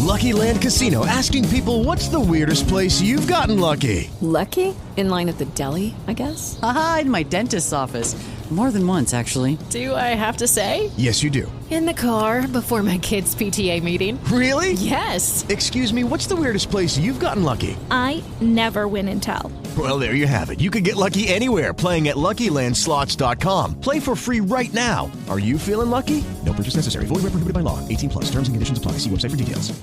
Lucky Land Casino, asking people, what's the weirdest place you've gotten lucky? Lucky? In line at the deli, I guess? Aha, in my dentist's office. More than once, actually. Do I have to say? Yes, you do. In the car before my kids' PTA meeting. Really? Yes. Excuse me, what's the weirdest place you've gotten lucky? I never win and tell. Well, there you have it. You can get lucky anywhere, playing at LuckyLandSlots.com. Play for free right now. Are you feeling lucky? No purchase necessary. Void where prohibited by law. 18 plus. Terms and conditions apply. See website for details.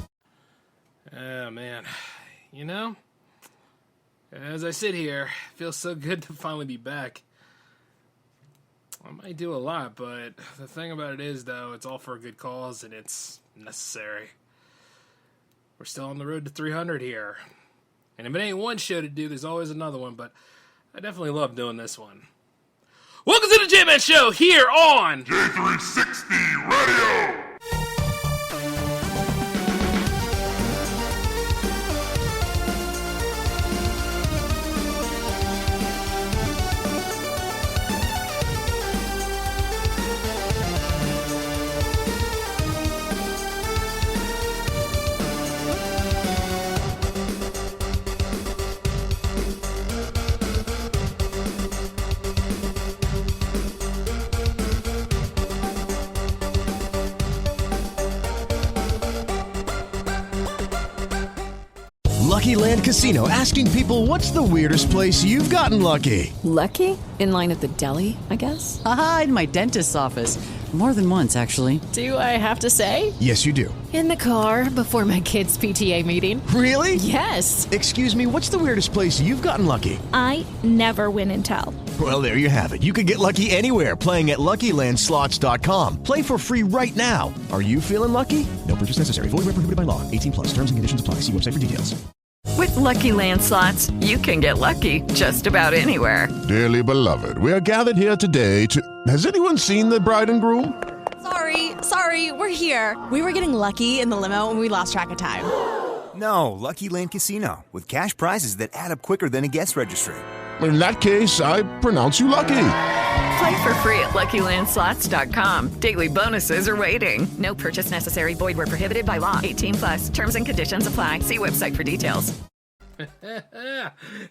Oh, man. You know, as I sit here, it feels so good to finally be back. I might do a lot, but the thing about it is, though, it's all for a good cause, and it's necessary. We're still on the road to 300 here. And if it ain't one show to do, there's always another one, but I definitely love doing this one. Welcome to the J-Man Show here on J360 Radio! Lucky Land Casino, asking people, what's the weirdest place you've gotten lucky? Lucky? In line at the deli, I guess? Aha, in my dentist's office. More than once, actually. Do I have to say? Yes, you do. In the car before my kids' PTA meeting. Really? Yes. Excuse me, what's the weirdest place you've gotten lucky? I never win and tell. Well, there you have it. You can get lucky anywhere, playing at LuckyLandSlots.com. Play for free right now. Are you feeling lucky? No purchase necessary. Void where prohibited by law. 18 plus. Terms and conditions apply. See website for details. With Lucky Land Slots, you can get lucky just about anywhere. Dearly beloved, we are gathered here today to... Has anyone seen the bride and groom? Sorry, we're here. We were getting lucky in the limo and we lost track of time. No, Lucky Land Casino, with cash prizes that add up quicker than a guest registry. In that case, I pronounce you lucky. Play for free at LuckyLandSlots.com. Daily bonuses are waiting. No purchase necessary. Void where prohibited by law. 18 plus. Terms and conditions apply. See website for details.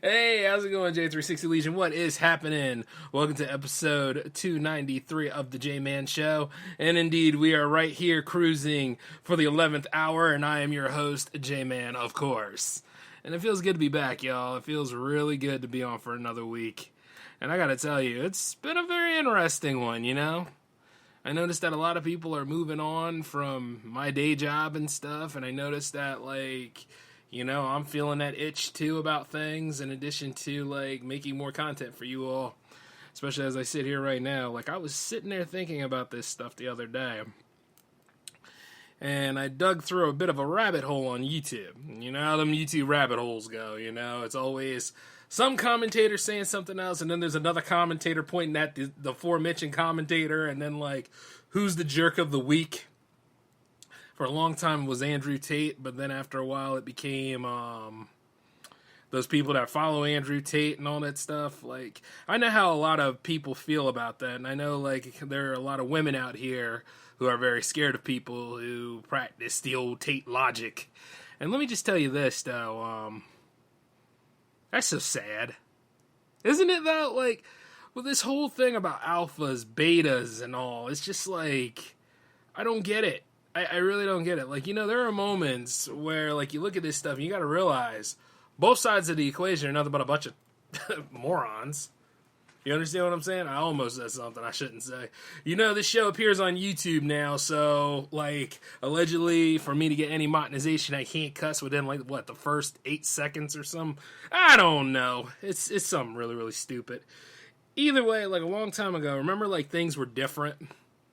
Hey, how's it going, J360 Legion? What is happening? Welcome to episode 293 of the J-Man Show. And indeed, we are right here cruising for the 11th hour, and I am your host, J-Man, of course. And it feels good to be back, y'all. It feels really good to be on for another week. And I gotta tell you, it's been a very interesting one, you know? I noticed that a lot of people are moving on from my day job and stuff, and I noticed that, like, you know, I'm feeling that itch, too, about things, in addition to, like, making more content for you all, especially as I sit here right now. Like, I was sitting there thinking about this stuff the other day, and I dug through a bit of a rabbit hole on YouTube. You know how them YouTube rabbit holes go, you know? It's always some commentator saying something else, and then there's another commentator pointing at the aforementioned commentator, and then, like, who's the jerk of the week? For a long time it was Andrew Tate, but then after a while it became those people that follow Andrew Tate and all that stuff. Like, I know how a lot of people feel about that, and I know, like, there are a lot of women out here who are very scared of people who practice the old Tate logic. And let me just tell you this, though, that's so sad. Isn't it, though? Like, with this whole thing about alphas, betas, and all, it's just like, I don't get it. I really don't get it. Like, you know, there are moments where, like, you look at this stuff and you gotta realize both sides of the equation are nothing but a bunch of morons. You understand what I'm saying? I almost said something I shouldn't say. You know, this show appears on YouTube now, so, like, allegedly, for me to get any monetization, I can't cuss within, like, what, the first 8 seconds or something? I don't know. It's something really, really stupid. Either way, like, a long time ago, remember, like, things were different,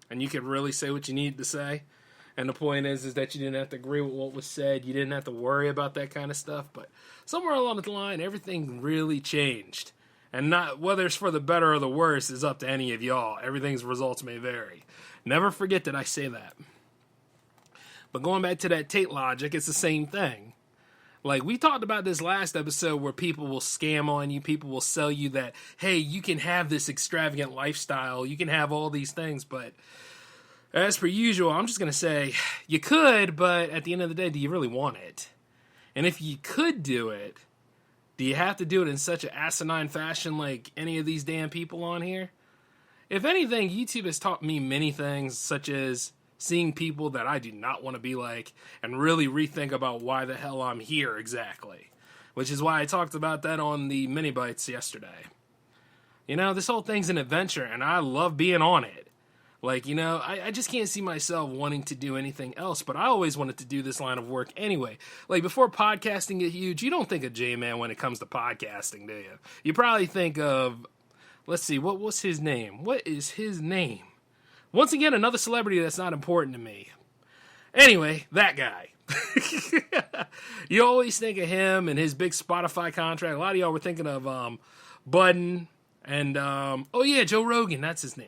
and you could really say what you needed to say? And the point is that you didn't have to agree with what was said. You didn't have to worry about that kind of stuff. But somewhere along the line, everything really changed. And not whether it's for the better or the worse is up to any of y'all. Everything's results may vary. Never forget that I say that. But going back to that Tate logic, it's the same thing. Like, we talked about this last episode where people will scam on you. People will sell you that, hey, you can have this extravagant lifestyle. You can have all these things, but As per usual, I'm just going to say, you could, but at the end of the day, do you really want it? And if you could do it, do you have to do it in such an asinine fashion like any of these damn people on here? If anything, YouTube has taught me many things, such as seeing people that I do not want to be like, and really rethink about why the hell I'm here exactly. Which is why I talked about that on the mini bites yesterday. You know, this whole thing's an adventure, and I love being on it. Like, you know, I just can't see myself wanting to do anything else, but I always wanted to do this line of work anyway. Like, before podcasting get huge, you don't think of J-Man when it comes to podcasting, do you? You probably think of, let's see, what's his name? What is his name? Once again, another celebrity that's not important to me. Anyway, that guy. You always think of him and his big Spotify contract. A lot of y'all were thinking of Budden and, oh yeah, Joe Rogan, that's his name.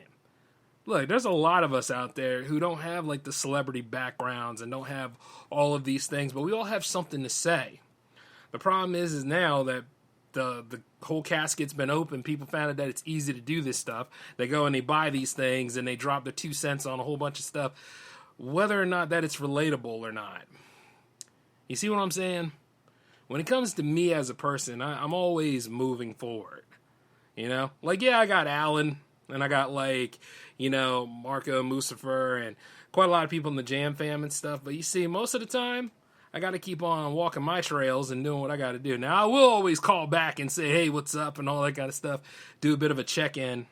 Look, there's a lot of us out there who don't have, like, the celebrity backgrounds and don't have all of these things, but we all have something to say. The problem is now that the whole casket's been open, people found out that it's easy to do this stuff. They go and they buy these things and they drop their 2 cents on a whole bunch of stuff, whether or not that it's relatable or not. You see what I'm saying? When it comes to me as a person, I'm always moving forward. You know? Like, yeah, I got Alan, and I got, like, you know, Marco, Musafer, and quite a lot of people in the Jam fam and stuff. But you see, most of the time, I got to keep on walking my trails and doing what I got to do. Now, I will always call back and say, hey, what's up, and all that kind of stuff. Do a bit of a check-in.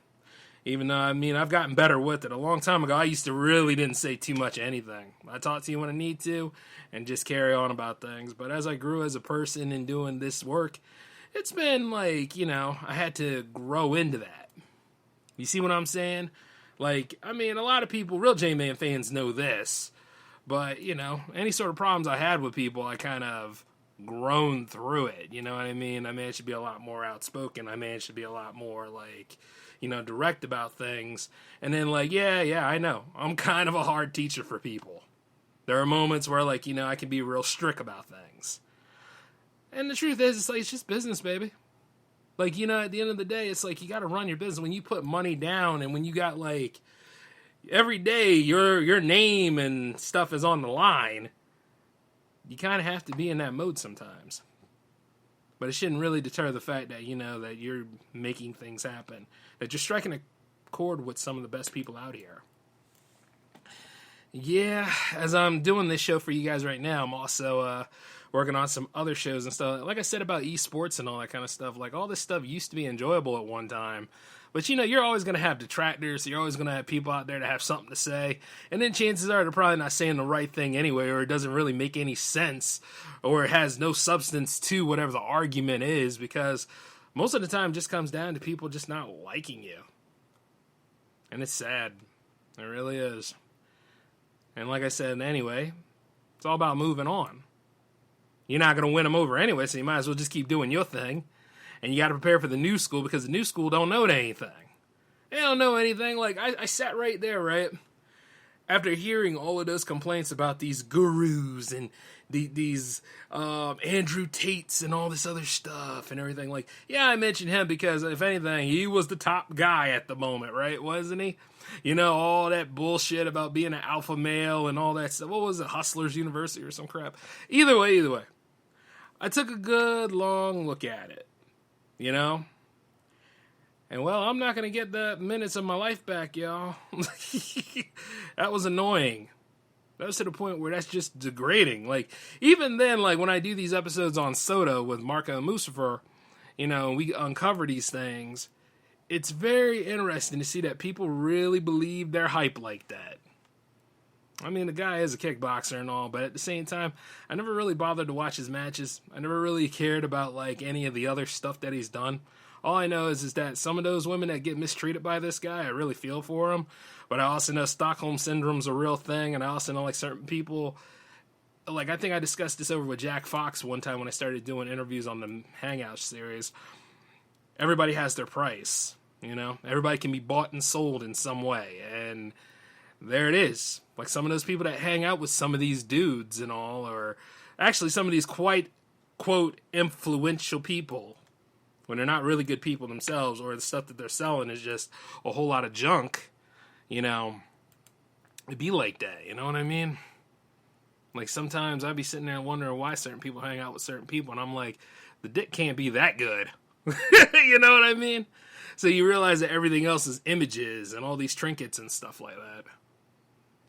Even though, I mean, I've gotten better with it. A long time ago, I used to really didn't say too much of anything. I talk to you when I need to and just carry on about things. But as I grew as a person and doing this work, it's been like, you know, I had to grow into that. You see what I'm saying? Like, I mean, a lot of people, real J-Man fans know this. But, you know, any sort of problems I had with people, I kind of grown through it. You know what I mean? I managed to be a lot more outspoken. I managed to be a lot more, like, you know, direct about things. And then, like, yeah, I know. I'm kind of a hard teacher for people. There are moments where, like, you know, I can be real strict about things. And the truth is, it's like, it's just business, baby. Like, you know, at the end of the day, it's like, you got to run your business. When you put money down and when you got, like, every day your name and stuff is on the line, you kind of have to be in that mode sometimes. But it shouldn't really deter the fact that, you know, that you're making things happen. That you're striking a chord with some of the best people out here. Yeah, as I'm doing this show for you guys right now, I'm also working on some other shows and stuff. Like I said about esports and all that kind of stuff, like all this stuff used to be enjoyable at one time. But, you know, you're always going to have detractors. You're always going to have people out there that have something to say. And then chances are they're probably not saying the right thing anyway, or it doesn't really make any sense, or it has no substance to whatever the argument is, because most of the time it just comes down to people just not liking you. And it's sad. It really is. And like I said, anyway, it's all about moving on. You're not going to win them over anyway, so you might as well just keep doing your thing. And you got to prepare for the new school, because the new school don't know anything. They don't know anything. Like, I sat right there, right? After hearing all of those complaints about these gurus and these Andrew Tates and all this other stuff and everything. Like, yeah, I mentioned him because, if anything, he was the top guy at the moment, right? Wasn't he? You know, all that bullshit about being an alpha male and all that stuff. What was it? Hustlers University or some crap. Either way. I took a good, long look at it. You know? And, well, I'm not going to get the minutes of my life back, y'all. That was annoying. That was to the point where that's just degrading. Like, even then, like, when I do these episodes on Soda with Marco and Musafer, you know, we uncover these things, it's very interesting to see that people really believe their hype like that. I mean, the guy is a kickboxer and all, but at the same time, I never really bothered to watch his matches. I never really cared about, like, any of the other stuff that he's done. All I know is that some of those women that get mistreated by this guy, I really feel for them. But I also know Stockholm Syndrome's a real thing, and I also know, like, certain people, like, I think I discussed this over with Jack Fox one time when I started doing interviews on the Hangout series. Everybody has their price, you know? Everybody can be bought and sold in some way, and there it is. Like, some of those people that hang out with some of these dudes and all, or actually some of these quite, quote, influential people, when they're not really good people themselves, or the stuff that they're selling is just a whole lot of junk, you know, it be like that, you know what I mean? Like, sometimes I'd be sitting there wondering why certain people hang out with certain people, and I'm like, the dick can't be that good. You know what I mean? So you realize that everything else is images and all these trinkets and stuff like that.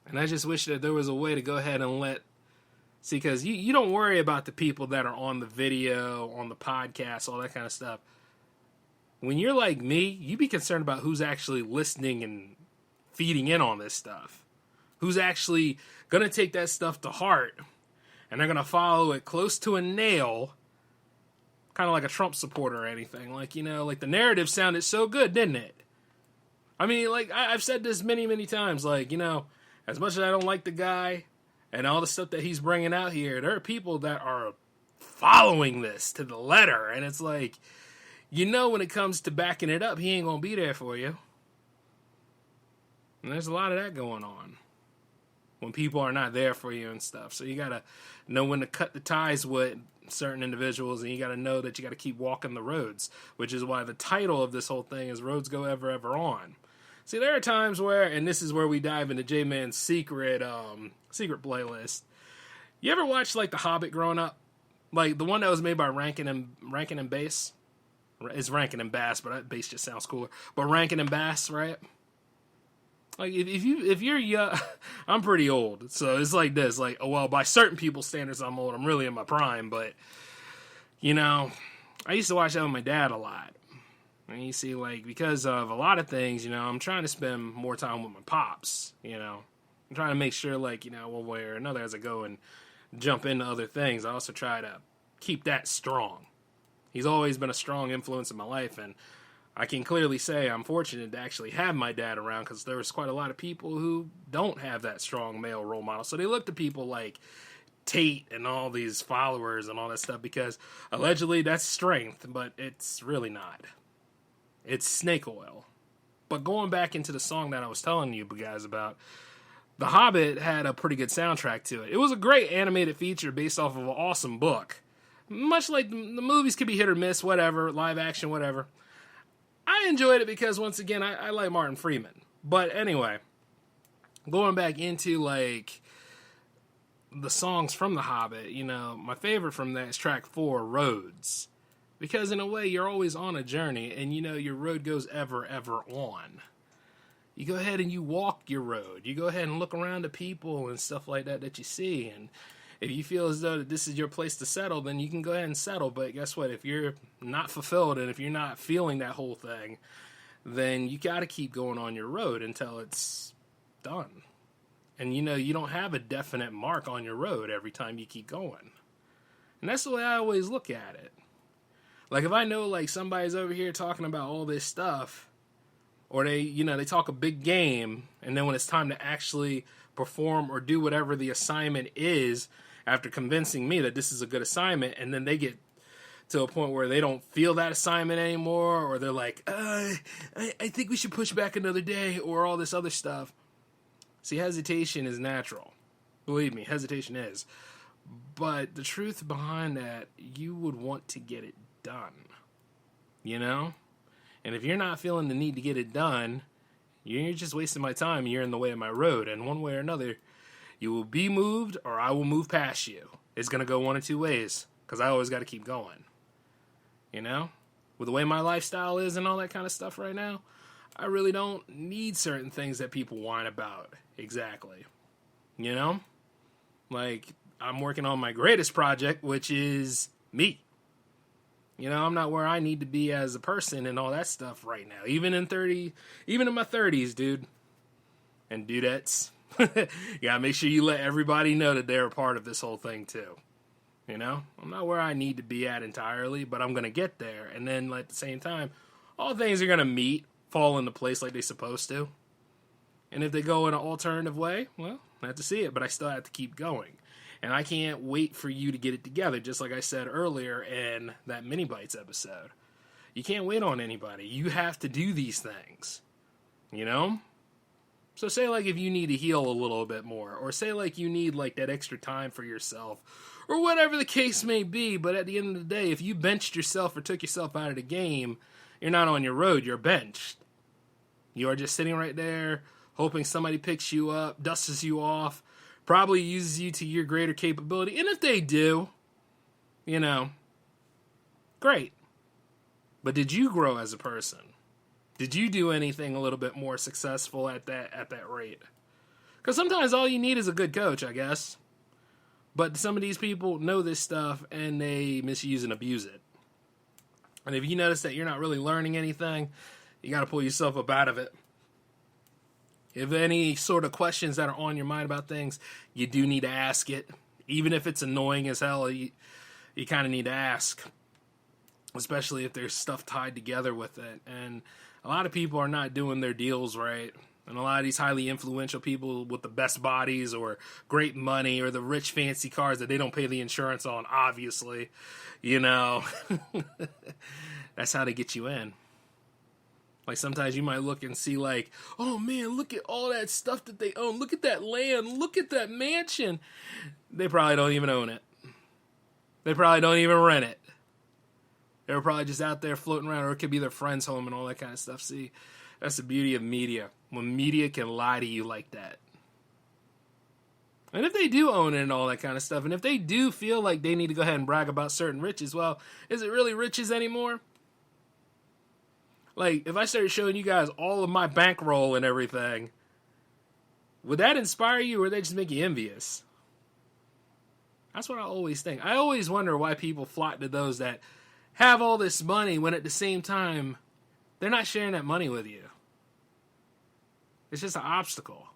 And I just wish that there was a way to go ahead and see, because you don't worry about the people that are on the video, on the podcast, all that kind of stuff. When you're like me, you be concerned about who's actually listening and feeding in on this stuff. Who's actually going to take that stuff to heart, and they're going to follow it close to a nail, kind of like a Trump supporter or anything. Like, you know, like the narrative sounded so good, didn't it? I mean, like, I've said this many, many times. Like, you know, as much as I don't like the guy and all the stuff that he's bringing out here, there are people that are following this to the letter. And it's like, you know, when it comes to backing it up, he ain't going to be there for you. And there's a lot of that going on when people are not there for you and stuff. So you got to know when to cut the ties with certain individuals, and you got to know that you got to keep walking the roads, which is why the title of this whole thing is Roads Go Ever, Ever On. See, there are times where, and this is where we dive into J-Man's secret playlist. You ever watch, like, The Hobbit growing up? Like, the one that was made by Rankin and Bass? It's Rankin and Bass, but Bass just sounds cooler. But Rankin and Bass, right? Like, if you're young, I'm pretty old, so it's like this, like, oh, well, by certain people's standards, I'm old, I'm really in my prime, but, you know, I used to watch that with my dad a lot, and you see, like, because of a lot of things, you know, I'm trying to spend more time with my pops, you know, I'm trying to make sure, like, you know, one way or another, as I go and jump into other things, I also try to keep that strong. He's always been a strong influence in my life, and I can clearly say I'm fortunate to actually have my dad around, because there's quite a lot of people who don't have that strong male role model. So they look to people like Tate and all these followers and all that stuff, because allegedly that's strength, but it's really not. It's snake oil. But going back into the song that I was telling you guys about, The Hobbit had a pretty good soundtrack to it. It was a great animated feature based off of an awesome book. Much like the movies could be hit or miss, whatever, live action, whatever. I enjoyed it because, once again, I like Martin Freeman. But anyway, going back into, like, the songs from The Hobbit, you know, my favorite from that is track 4, Roads. Because, in a way, you're always on a journey, and, you know, your road goes ever, ever on. You go ahead and you walk your road. You go ahead and look around at people and stuff like that you see, and if you feel as though that this is your place to settle, then you can go ahead and settle. But guess what? If you're not fulfilled and if you're not feeling that whole thing, then you got to keep going on your road until it's done. And, you know, you don't have a definite mark on your road every time you keep going. And that's the way I always look at it. Like, if I know, like, somebody's over here talking about all this stuff, or they, you know, they talk a big game, and then when it's time to actually perform or do whatever the assignment is, after convincing me that this is a good assignment, and then they get to a point where they don't feel that assignment anymore, or they're like, I think we should push back another day, or all this other stuff. See, hesitation is natural. Believe me, hesitation is. But the truth behind that, you would want to get it done. You know? And if you're not feeling the need to get it done, you're just wasting my time, and you're in the way of my road. And one way or another, you will be moved, or I will move past you. It's going to go one of two ways, because I always got to keep going. You know? With the way my lifestyle is and all that kind of stuff right now, I really don't need certain things that people whine about exactly. You know? Like, I'm working on my greatest project, which is me. You know, I'm not where I need to be as a person and all that stuff right now. Even in my 30s, dude. And dudettes. You gotta make sure you let everybody know that they're a part of this whole thing, too. You know? I'm not where I need to be at entirely, but I'm gonna get there. And then, at the same time, all things are gonna fall into place like they're supposed to. And if they go in an alternative way, well, I have to see it, but I still have to keep going. And I can't wait for you to get it together, just like I said earlier in that Mini Bites episode. You can't wait on anybody. You have to do these things. You know? So say, like, if you need to heal a little bit more, or say, like, you need, like, that extra time for yourself, or whatever the case may be, but at the end of the day, if you benched yourself or took yourself out of the game, you're not on your road, you're benched. You are just sitting right there, hoping somebody picks you up, dusts you off, probably uses you to your greater capability. And if they do, great. But did you grow as a person? Did you do anything a little bit more successful at that rate? Because sometimes all you need is a good coach, I guess. But some of these people know this stuff and they misuse and abuse it. And if you notice that you're not really learning anything, you got to pull yourself up out of it. If any sort of questions that are on your mind about things, you do need to ask it. Even if it's annoying as hell, you kind of need to ask. Especially if there's stuff tied together with it. And a lot of people are not doing their deals right. And a lot of these highly influential people with the best bodies or great money or the rich fancy cars that they don't pay the insurance on, obviously, that's how they get you in. Like sometimes you might look and see like, oh man, look at all that stuff that they own. Look at that land. Look at that mansion. They probably don't even own it. They probably don't even rent it. They're probably just out there floating around, or it could be their friend's home and all that kind of stuff. See, that's the beauty of media. When media can lie to you like that. And if they do own it and all that kind of stuff, and if they do feel like they need to go ahead and brag about certain riches, well, is it really riches anymore? Like, if I started showing you guys all of my bankroll and everything, would that inspire you, or would they just make you envious? That's what I always think. I always wonder why people flock to those that have all this money when at the same time, they're not sharing that money with you. It's just an obstacle.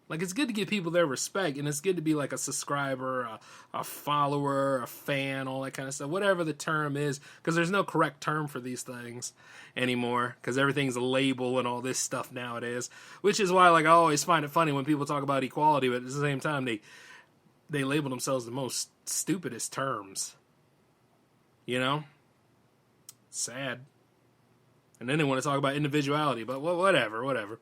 Like, it's good to give people their respect, and it's good to be like a subscriber, a follower, a fan, all that kind of stuff, whatever the term is, because there's no correct term for these things anymore, because everything's a label and all this stuff nowadays, which is why, like, I always find it funny when people talk about equality, but at the same time, they label themselves the most stupidest terms. Sad. And then they want to talk about individuality, but whatever.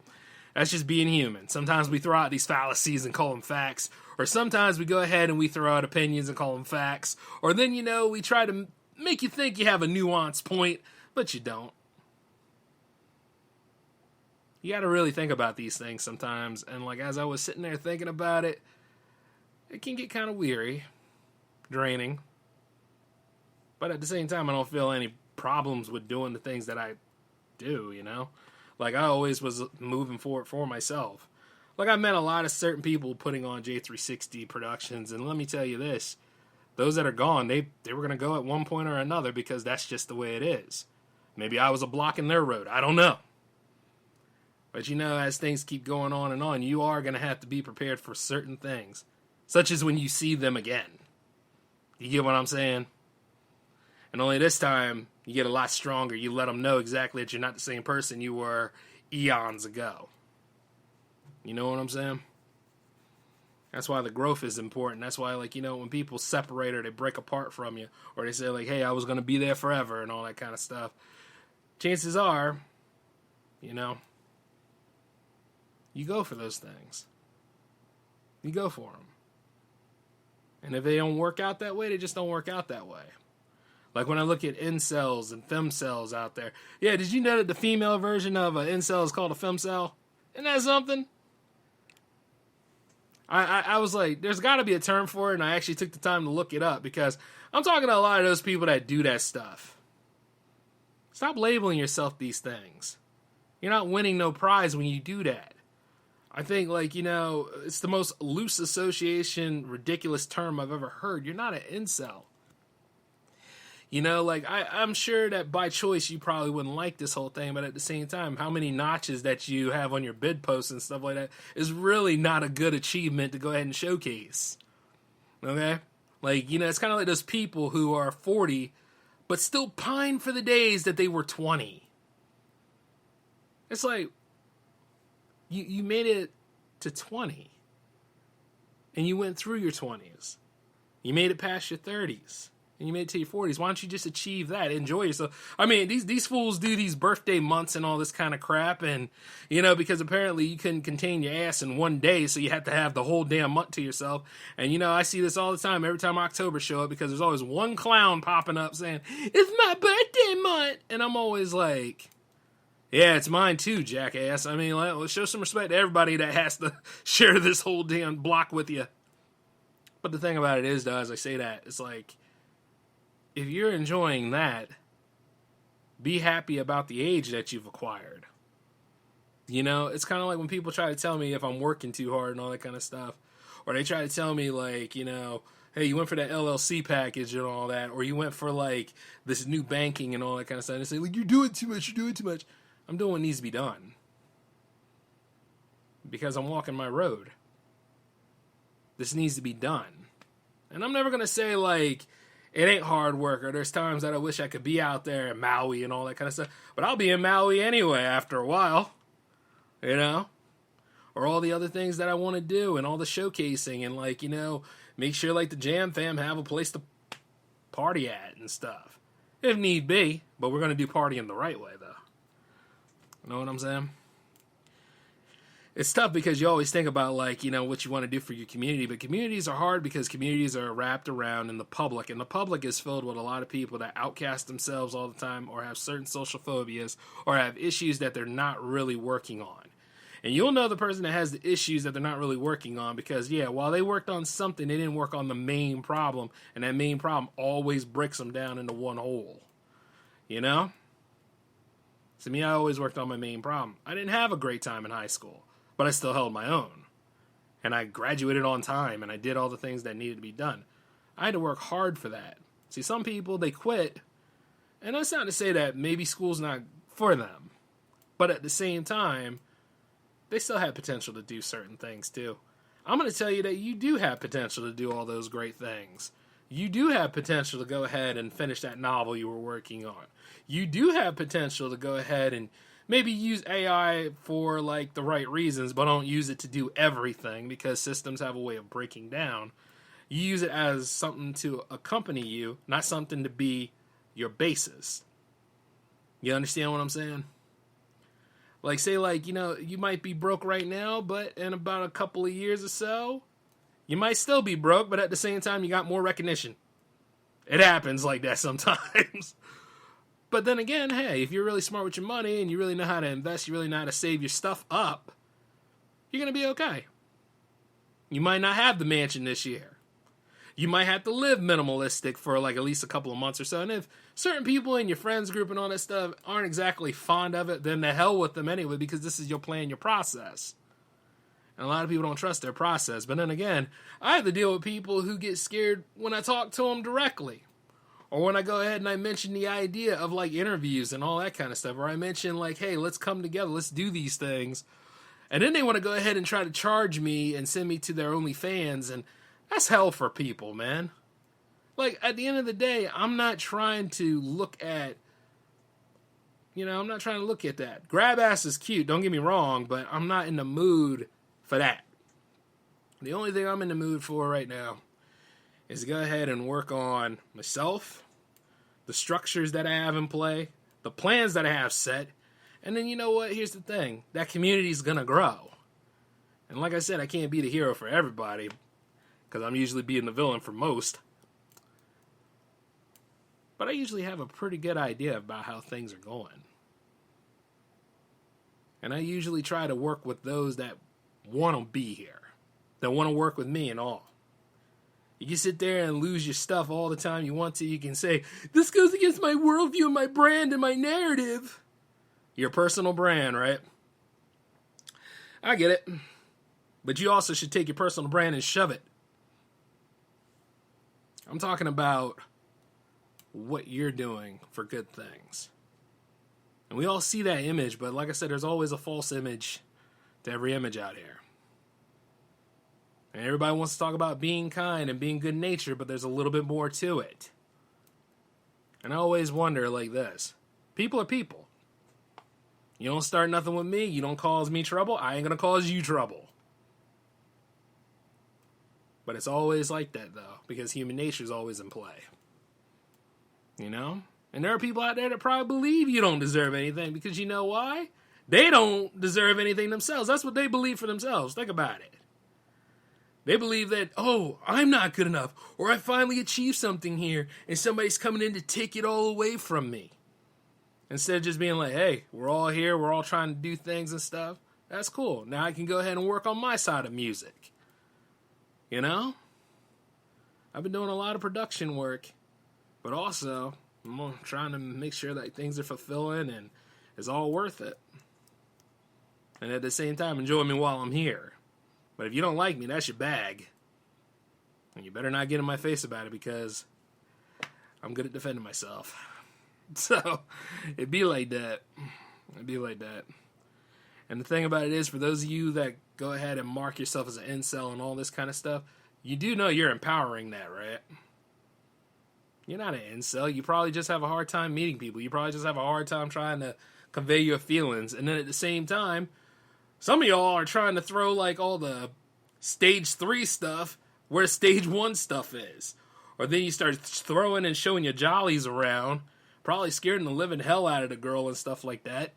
That's just being human. Sometimes we throw out these fallacies and call them facts, or sometimes we go ahead and we throw out opinions and call them facts, or then, we try to make you think you have a nuanced point, but you don't. You got to really think about these things sometimes, and like as I was sitting there thinking about it, it can get kind of weary, draining, but at the same time, I don't feel any problems with doing the things that I do, Like, I always was moving forward for myself. Like, I met a lot of certain people putting on J360 Productions, and let me tell you this. Those that are gone, they were going to go at one point or another because that's just the way it is. Maybe I was a block in their road. I don't know. But, as things keep going on, you are going to have to be prepared for certain things, such as when you see them again. You get what I'm saying? And only this time, you get a lot stronger. You let them know exactly that you're not the same person you were eons ago. You know what I'm saying? That's why the growth is important. That's why, when people separate or they break apart from you, or they say, hey, I was going to be there forever and all that kind of stuff, chances are, you go for those things. You go for them. And if they don't work out that way, they just don't work out that way. Like when I look at incels and femcels out there. Yeah, did you know that the female version of an incel is called a femcel? Isn't that something? I was like, there's got to be a term for it, and I actually took the time to look it up because I'm talking to a lot of those people that do that stuff. Stop labeling yourself these things. You're not winning no prize when you do that. I think, it's the most loose association, ridiculous term I've ever heard. You're not an incel. I'm sure that by choice you probably wouldn't like this whole thing, but at the same time, how many notches that you have on your bid posts and stuff like that is really not a good achievement to go ahead and showcase. Okay? It's kind of like those people who are 40, but still pine for the days that they were 20. It's like, you made it to 20, and you went through your 20s. You made it past your 30s. And you made it to your 40s. Why don't you just achieve that? Enjoy yourself. I mean, these fools do these birthday months and all this kind of crap. And, because apparently you couldn't contain your ass in one day, so you have to have the whole damn month to yourself. And, I see this all the time, every time October show up, because there's always one clown popping up saying, it's my birthday month. And I'm always like, Yeah, it's mine too, jackass. I mean, let's show some respect to everybody that has to share this whole damn block with you. But the thing about it is, though, as I say that, it's like, if you're enjoying that, be happy about the age that you've acquired. You know, it's kind of like when people try to tell me if I'm working too hard and all that kind of stuff. Or they try to tell me, like, you know, hey, you went for that LLC package and all that. Or you went for, like, this new banking and all that kind of stuff. And they say, like, you're doing too much. I'm doing what needs to be done. Because I'm walking my road. This needs to be done. And I'm never going to say, like, it ain't hard work, or there's times that I wish I could be out there in Maui and all that kind of stuff. But I'll be in Maui anyway after a while. You know? Or all the other things that I want to do and all the showcasing and, like, you know, make sure, like, the Jam Fam have a place to party at and stuff. If need be. But we're going to do partying the right way, though. You know what I'm saying? It's tough because you always think about, like, you know, what you want to do for your community. But communities are hard because communities are wrapped around in the public. And the public is filled with a lot of people that outcast themselves all the time or have certain social phobias or have issues that they're not really working on. And you'll know the person that has the issues that they're not really working on because, yeah, while they worked on something, they didn't work on the main problem. And that main problem always breaks them down into one hole. You know? To me, I always worked on my main problem. I didn't have a great time in high school. But I still held my own. And I graduated on time, and I did all the things that needed to be done. I had to work hard for that. See, some people, they quit. And that's not to say that maybe school's not for them. But at the same time, they still have potential to do certain things, too. I'm going to tell you that you do have potential to do all those great things. You do have potential to go ahead and finish that novel you were working on. You do have potential to go ahead and maybe use AI for, like, the right reasons, but don't use it to do everything because systems have a way of breaking down. You use it as something to accompany you, not something to be your basis. You understand what I'm saying? Like, say, like, you know, you might be broke right now, but in about a couple of years or so, you might still be broke, but at the same time, you got more recognition. It happens like that sometimes. But then again, hey, if you're really smart with your money and you really know how to invest, you really know how to save your stuff up, you're going to be okay. You might not have the mansion this year. You might have to live minimalistic for like at least a couple of months or so. And if certain people in your friends group and all that stuff aren't exactly fond of it, then the hell with them anyway, because this is your plan, your process. And a lot of people don't trust their process. But then again, I have to deal with people who get scared when I talk to them directly. Or when I go ahead and I mention the idea of, like, interviews and all that kind of stuff. Or I mention, like, hey, let's come together. Let's do these things. And then they want to go ahead and try to charge me and send me to their OnlyFans. And that's hell for people, man. Like, at the end of the day, I'm not trying to look at, I'm not trying to look at that. Grab ass is cute, don't get me wrong. But I'm not in the mood for that. The only thing I'm in the mood for right now is to go ahead and work on myself, the structures that I have in play, the plans that I have set, and then you know what? Here's the thing. That community's going to grow. And like I said, I can't be the hero for everybody because I'm usually being the villain for most. But I usually have a pretty good idea about how things are going. And I usually try to work with those that want to be here, that want to work with me and all. You can sit there and lose your stuff all the time you want to. You can say, this goes against my worldview and my brand and my narrative. Your personal brand, right? I get it. But you also should take your personal brand and shove it. I'm talking about what you're doing for good things. And we all see that image, but like I said, there's always a false image to every image out here. And everybody wants to talk about being kind and being good-natured, but there's a little bit more to it. And I always wonder like this. People are people. You don't start nothing with me. You don't cause me trouble. I ain't going to cause you trouble. But it's always like that, though, because human nature is always in play. You know? And there are people out there that probably believe you don't deserve anything because you know why? They don't deserve anything themselves. That's what they believe for themselves. Think about it. They believe that, oh, I'm not good enough, or I finally achieved something here, and somebody's coming in to take it all away from me. Instead of just being like, hey, we're all here, we're all trying to do things and stuff. That's cool. Now I can go ahead and work on my side of music. You know? I've been doing a lot of production work, but also I'm trying to make sure that things are fulfilling and it's all worth it. And at the same time, enjoy me while I'm here. But if you don't like me, that's your bag. And you better not get in my face about it because I'm good at defending myself. So, it'd be like that. It'd be like that. And the thing about it is, for those of you that go ahead and mark yourself as an incel and all this kind of stuff, you do know you're empowering that, right? You're not an incel. You probably just have a hard time meeting people. You probably just have a hard time trying to convey your feelings. And then at the same time, some of y'all are trying to throw like all the stage 3 stuff where stage 1 stuff is. Or then you start throwing and showing your jollies around, probably scaring the living hell out of the girl and stuff like that.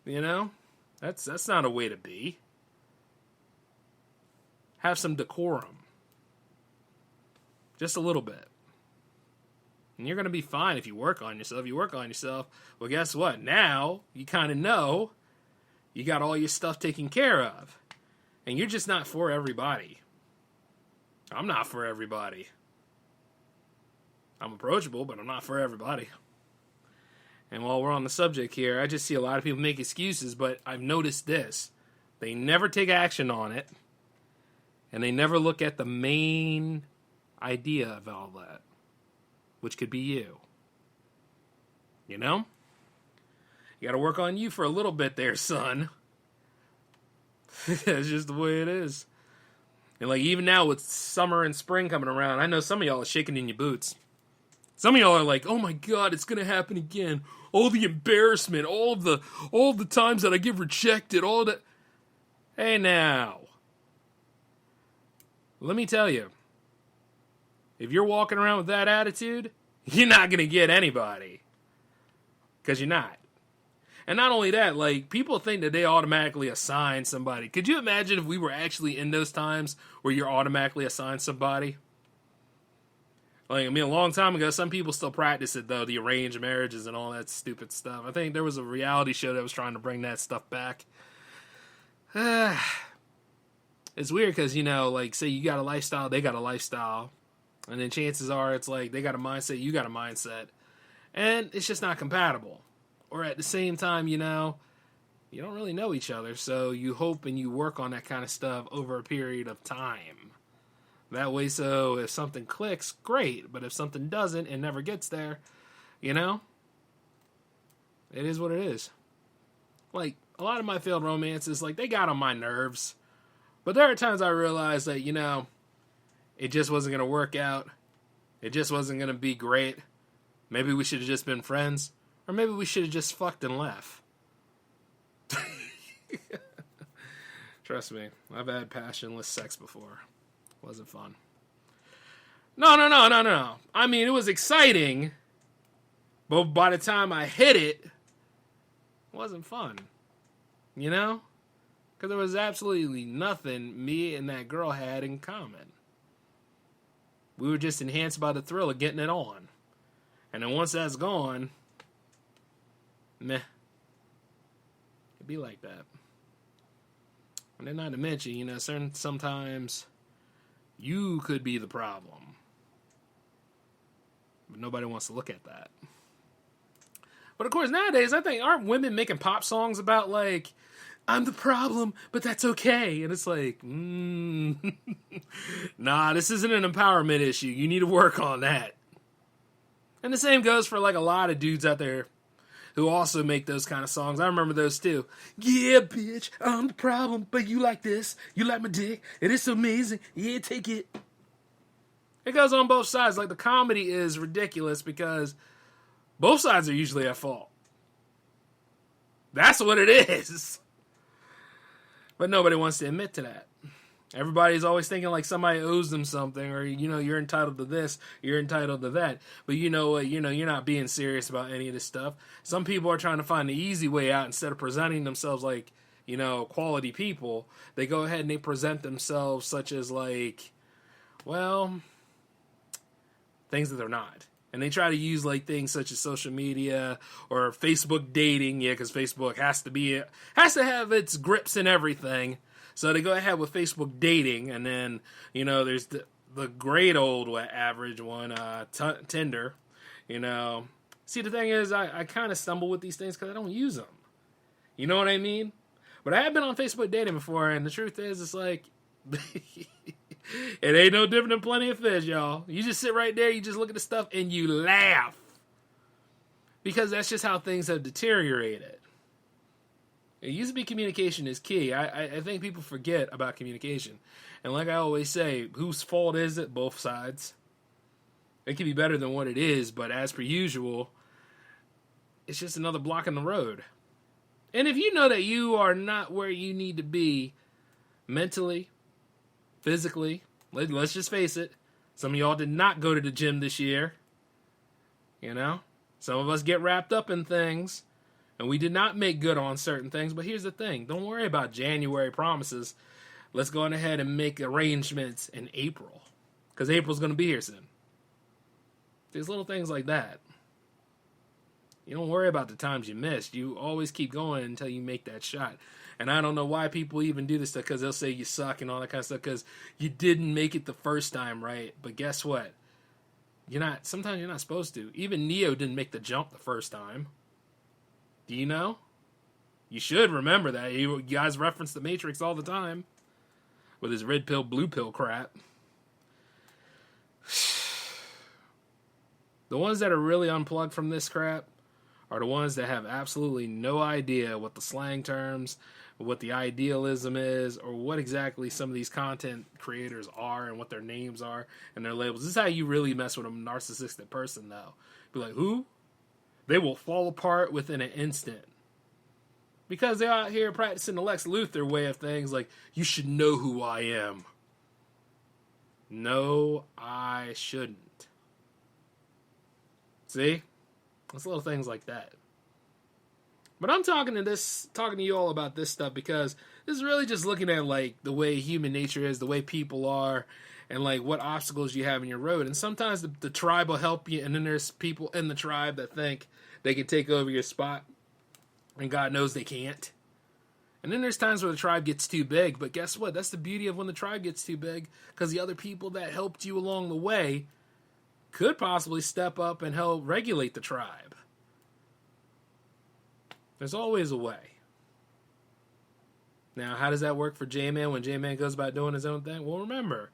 You know? That's not a way to be. Have some decorum. Just a little bit. And you're going to be fine if you work on yourself. You work on yourself, well, guess what? Now, you kind of know you got all your stuff taken care of. And you're just not for everybody. I'm not for everybody. I'm approachable, but I'm not for everybody. And while we're on the subject here, I just see a lot of people make excuses, but I've noticed this. They never take action on it. And they never look at the main idea of all that, which could be you. You know? You got to work on you for a little bit there, son. That's just the way it is. And like even now with summer and spring coming around, I know some of y'all are shaking in your boots. Some of y'all are like, "Oh my God, it's gonna happen again! All the embarrassment, all the times that I get rejected, all that." Hey now, let me tell you, if you're walking around with that attitude, you're not gonna get anybody, because you're not. And not only that, like, people think that they automatically assign somebody. Could you imagine if we were actually in those times where you're automatically assigned somebody? Like, I mean, a long time ago, some people still practice it, though, the arranged marriages and all that stupid stuff. I think there was a reality show that was trying to bring that stuff back. It's weird because, you know, like, say you got a lifestyle, they got a lifestyle. And then chances are it's like they got a mindset, you got a mindset. And it's just not compatible. Or at the same time, you know, you don't really know each other, so you hope and you work on that kind of stuff over a period of time. That way, so if something clicks, great, but if something doesn't and never gets there, you know, it is what it is. Like, a lot of my failed romances, like, they got on my nerves, but there are times I realized that, you know, it just wasn't going to work out. It just wasn't going to be great. Maybe we should have just been friends. Or maybe we should have just fucked and left. Trust me, I've had passionless sex before. It wasn't fun. No. I mean, it was exciting. But by the time I hit it, it wasn't fun. You know? Because there was absolutely nothing me and that girl had in common. We were just enhanced by the thrill of getting it on. And then once that's gone, meh. It'd be like that. And then not to mention, you know, sometimes you could be the problem. But nobody wants to look at that. But of course, nowadays, I think, aren't women making pop songs about, like, I'm the problem, but that's okay. And it's like, nah, this isn't an empowerment issue. You need to work on that. And the same goes for, like, a lot of dudes out there who also make those kind of songs. I remember those too. Yeah, bitch, I'm the problem, but you like this. You like my dick, and it's amazing. Yeah, take it. It goes on both sides. Like, the comedy is ridiculous because both sides are usually at fault. That's what it is. But nobody wants to admit to that. Everybody's always thinking like somebody owes them something, or, you know, you're entitled to this, you're entitled to that. But you know what, you're not being serious about any of this stuff. Some people are trying to find the easy way out instead of presenting themselves like, you know, quality people. They go ahead and they present themselves such as like, well, things that they're not. And they try to use like things such as social media or Facebook dating, because Facebook has to have its grips and everything. So they go ahead with Facebook dating, and then there's the great old average one, Tinder. See, the thing is, I kind of stumble with these things because I don't use them. You know what I mean? But I have been on Facebook dating before, and the truth is, it's like it ain't no different than Plenty of Fish, y'all. You just sit right there, you just look at the stuff, and you laugh. Because that's just how things have deteriorated. It used to be communication is key. I think people forget about communication. And like I always say, whose fault is it? Both sides. It could be better than what it is, but as per usual, it's just another block in the road. And if you know that you are not where you need to be mentally, physically, let's just face it, some of y'all did not go to the gym this year. Some of us get wrapped up in things, and we did not make good on certain things. But here's the thing. Don't worry about January promises. Let's go on ahead and make arrangements in April, because April's going to be here soon. There's little things like that. You don't worry about the times you missed. You always keep going until you make that shot. And I don't know why people even do this stuff, because they'll say you suck and all that kind of stuff because you didn't make it the first time, right? But guess what? Sometimes you're not supposed to. Even Neo didn't make the jump the first time. Do you know? You should remember that. You guys reference the Matrix all the time with his red pill, blue pill crap. The ones that are really unplugged from this crap are the ones that have absolutely no idea what the slang terms, what the idealism is, or what exactly some of these content creators are and what their names are and their labels. This is how you really mess with a narcissistic person, though. Be like, who? They will fall apart within an instant. Because they're out here practicing the Lex Luthor way of things, like, you should know who I am. No, I shouldn't. See? It's little things like that. But I'm talking to you all about this stuff because this is really just looking at like the way human nature is, the way people are, and like what obstacles you have in your road. And sometimes the tribe will help you, and then there's people in the tribe that think they can take over your spot, and God knows they can't. And then there's times where the tribe gets too big, but guess what? That's the beauty of when the tribe gets too big, because the other people that helped you along the way could possibly step up and help regulate the tribe. There's always a way. Now, how does that work for J-Man when J-Man goes about doing his own thing? Well, remember,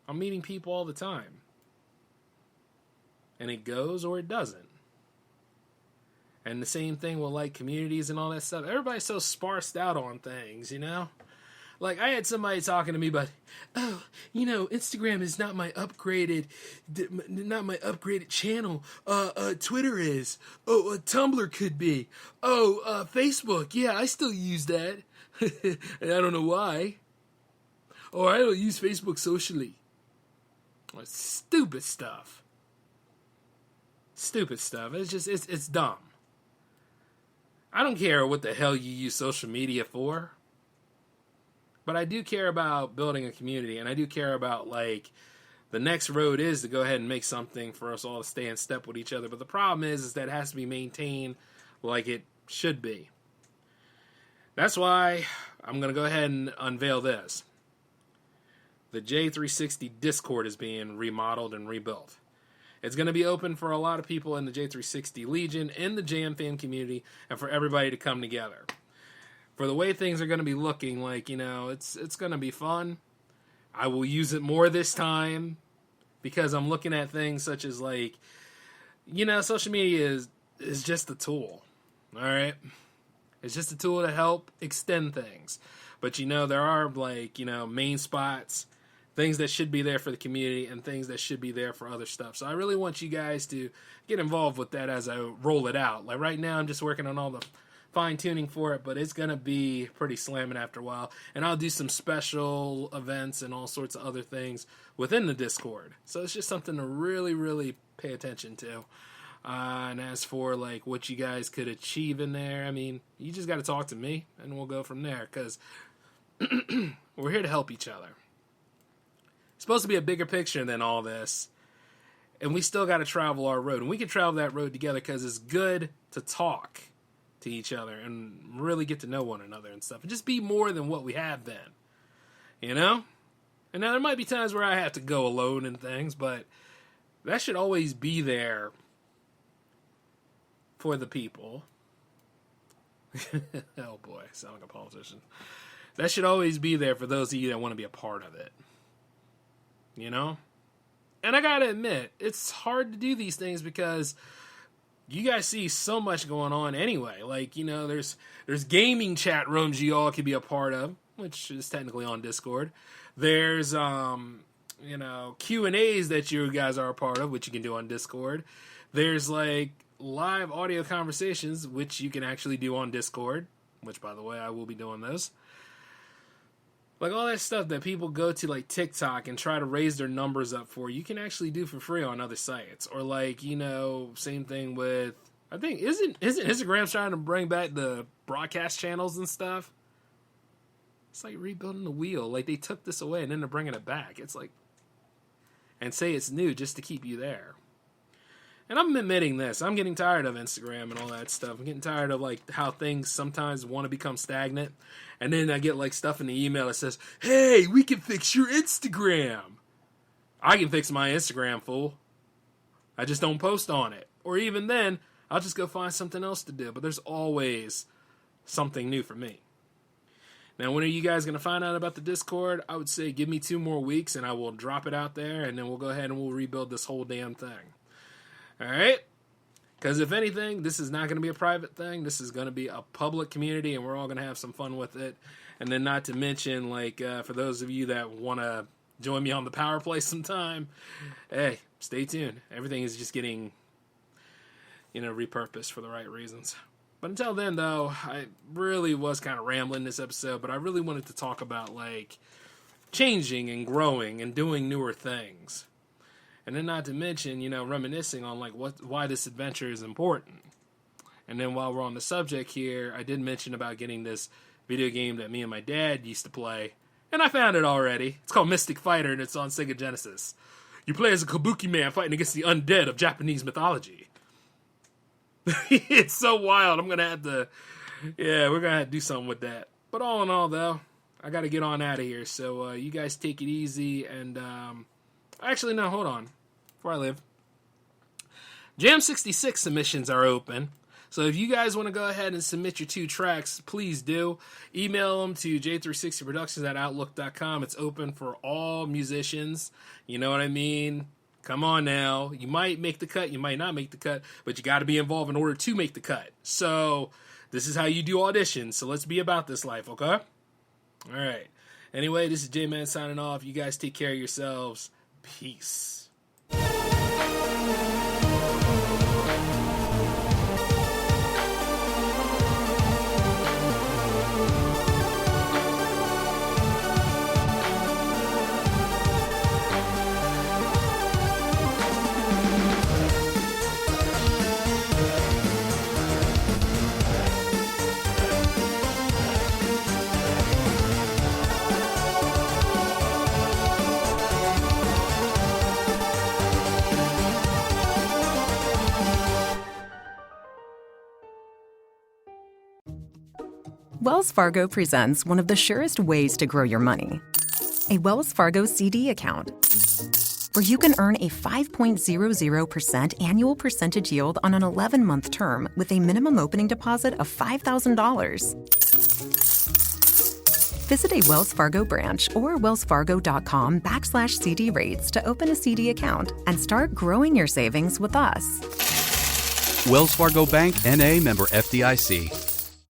I'm meeting people all the time. And it goes or it doesn't. And the same thing with like communities and all that stuff. Everybody's so sparsed out on things, Like, I had somebody talking to me about, Instagram is not my upgraded channel. Twitter is. Oh, Tumblr could be. Oh, Facebook. Yeah, I still use that. And I don't know why. Oh, I don't use Facebook socially. Stupid stuff. Stupid stuff. It's just, it's dumb. I don't care what the hell you use social media for. But I do care about building a community, and I do care about, like, the next road is to go ahead and make something for us all to stay in step with each other. But the problem is that it has to be maintained like it should be. That's why I'm going to go ahead and unveil this. The J360 Discord is being remodeled and rebuilt. It's going to be open for a lot of people in the J360 Legion, in the JM fan community, and for everybody to come together. For the way things are going to be looking, like, it's going to be fun. I will use it more this time because I'm looking at things such as, like, social media is just a tool, all right? It's just a tool to help extend things. But, there are, like, main spots, things that should be there for the community and things that should be there for other stuff. So I really want you guys to get involved with that as I roll it out. Like, right now, I'm just working on all the fine-tuning for it, but it's going to be pretty slamming after a while. And I'll do some special events and all sorts of other things within the Discord. So it's just something to really, really pay attention to. And as for, like, what you guys could achieve in there, I mean, you just got to talk to me, and we'll go from there, because we're here to help each other. It's supposed to be a bigger picture than all this. And we still got to travel our road. And we can travel that road together because it's good to talk to each other and really get to know one another and stuff. And just be more than what we have been. You know? And now there might be times where I have to go alone and things, but that should always be there for the people. Oh boy, I sound like a politician. That should always be there for those of you that want to be a part of it. You know? And I gotta admit, it's hard to do these things because you guys see so much going on anyway. Like, you know, there's gaming chat rooms you all could be a part of, which is technically on Discord. There's you know, Q&As that you guys are a part of, which you can do on Discord. There's like live audio conversations, which you can actually do on Discord, which by the way, I will be doing those. Like all that stuff that people go to like TikTok and try to raise their numbers up for, you can actually do for free on other sites. Or like, you know, same thing with, I think, isn't Instagram trying to bring back the broadcast channels and stuff? It's like rebuilding the wheel. Like they took this away and then they're bringing it back. It's like, and say it's new just to keep you there. And I'm admitting this. I'm getting tired of Instagram and all that stuff. I'm getting tired of like how things sometimes want to become stagnant. And then I get like stuff in the email that says, hey, we can fix your Instagram. I can fix my Instagram, fool. I just don't post on it. Or even then, I'll just go find something else to do. But there's always something new for me. Now, when are you guys going to find out about the Discord? I would say give me 2 more weeks and I will drop it out there. And then we'll go ahead and we'll rebuild this whole damn thing. All right? Because if anything, this is not going to be a private thing. This is going to be a public community, and we're all going to have some fun with it. And then not to mention, like, for those of you that want to join me on the power play sometime, hey, stay tuned. Everything is just getting, you know, repurposed for the right reasons. But until then, though, I really was kind of rambling this episode, but I really wanted to talk about, like, changing and growing and doing newer things. And then not to mention, you know, reminiscing on like why this adventure is important. And then while we're on the subject here, I did mention about getting this video game that me and my dad used to play. And I found it already. It's called Mystic Fighter and it's on Sega Genesis. You play as a kabuki man fighting against the undead of Japanese mythology. It's so wild. I'm going to have to, we're going to have to do something with that. But all in all, though, I got to get on out of here. So you guys take it easy and, actually, no, hold on. Before I leave. Jam 66 submissions are open. So if you guys want to go ahead and submit your 2 tracks, please do. Email them to j360productions@outlook.com. It's open for all musicians. You know what I mean? Come on now. You might make the cut. You might not make the cut. But you got to be involved in order to make the cut. So this is how you do auditions. So let's be about this life, okay? All right. Anyway, this is J-Man signing off. You guys take care of yourselves. Peace. Wells Fargo presents one of the surest ways to grow your money. A Wells Fargo CD account, where you can earn a 5.00% annual percentage yield on an 11-month term with a minimum opening deposit of $5,000. Visit a Wells Fargo branch or wellsfargo.com/CD rates to open a CD account and start growing your savings with us. Wells Fargo Bank, N.A., member FDIC.